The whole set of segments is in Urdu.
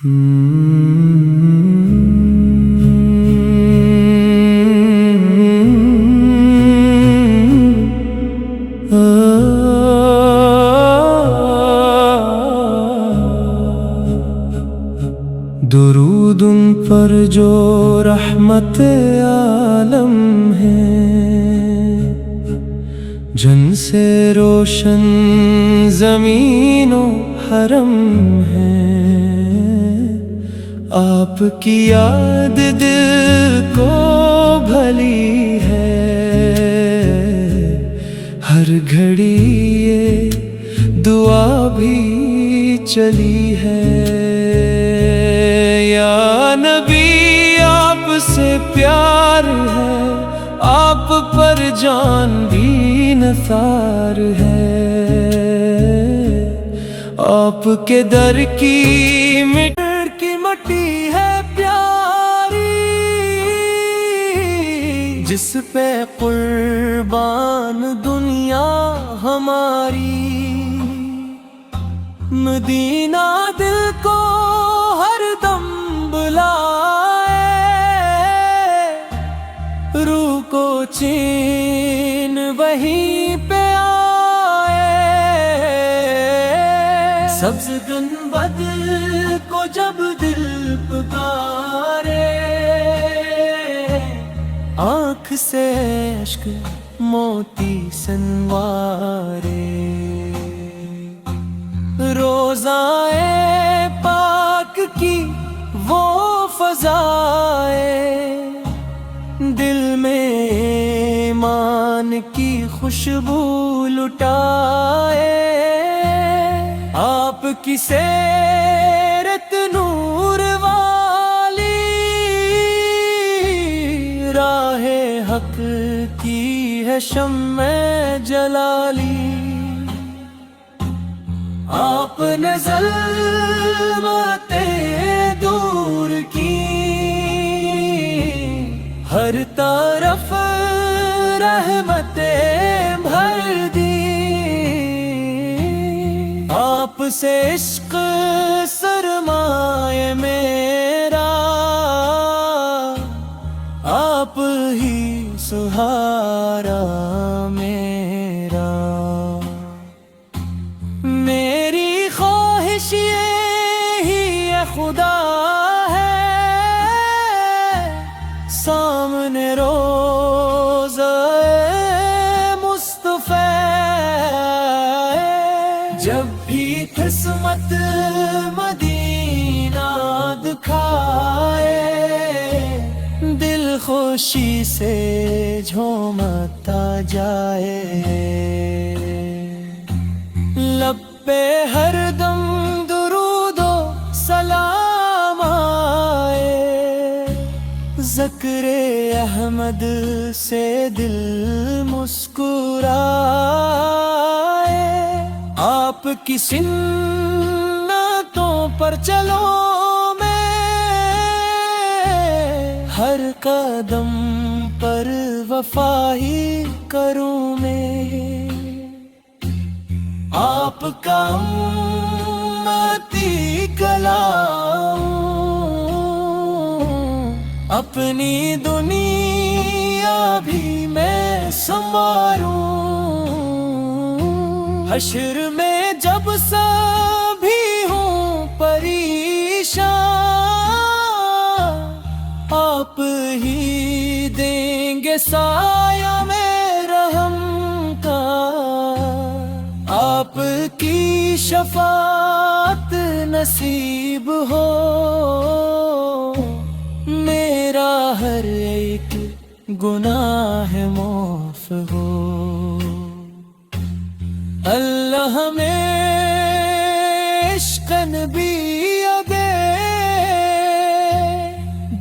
درود ان پر جو رحمت عالم ہے، جن سے روشن زمین و حرم ہے۔ آپ کی یاد دل کو بھلی ہے، ہر گھڑی یہ دعا بھی چلی ہے۔ یا نبی آپ سے پیار ہے، آپ پر جان بھی نثار ہے۔ آپ کے در کی مٹی ہے پیاری، جس پہ قربان دنیا ہماری۔ مدینہ دل کو ہر دم بلائے، روح کو چین وہیں پہ آئے۔ سبز گنبد کو جب دل پکارے، آنکھ سے اشک موتی سنوارے۔ روضائے پاک کی وہ فضائے، دل میں ایمان کی خوشبو لٹائے۔ آپ کی سیرت نور والی، راہ حق کی ہے شمع جلالی۔ آپ نے ظلماتیں دور کی، ہر طرف رحمتیں بھر دی۔ آپ سے عشق سرمایہ میرا، آپ ہی سہارا میرا۔ میری خواہش یہی ہے خدا ہے، سامنے روضہ مصطفیٰ، جب بھی قسمت مدینہ دکھائے، دل خوشی سے جھومتا جائے۔ لب پہ ہر دم درود و سلام آئے، ذکر احمد سے دل مسکرائے۔ آپ کی سنتوں پر چلو میں، ہر قدم پر وفا ہی کروں میں۔ آپ کا امتی کلام، اپنی دنیا بھی میں سنواروں۔ حشر میں جب سبھی ہوں پریشان، آپ ہی دیں گے سایہ میں رحم کا۔ آپ کی شفاعت نصیب ہو، میرا ہر ایک گناہ معاف ہو۔ اللہ ہمیں عشق نبی دے،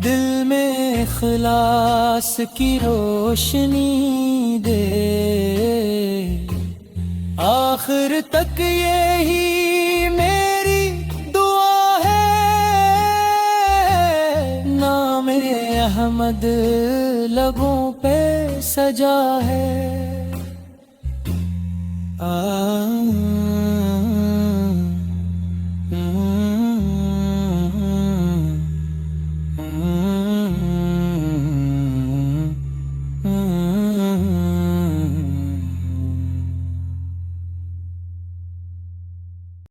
دل میں اخلاص کی روشنی دے۔ آخر تک یہی میری دعا ہے، نام احمد لبوں پہ سجا ہے۔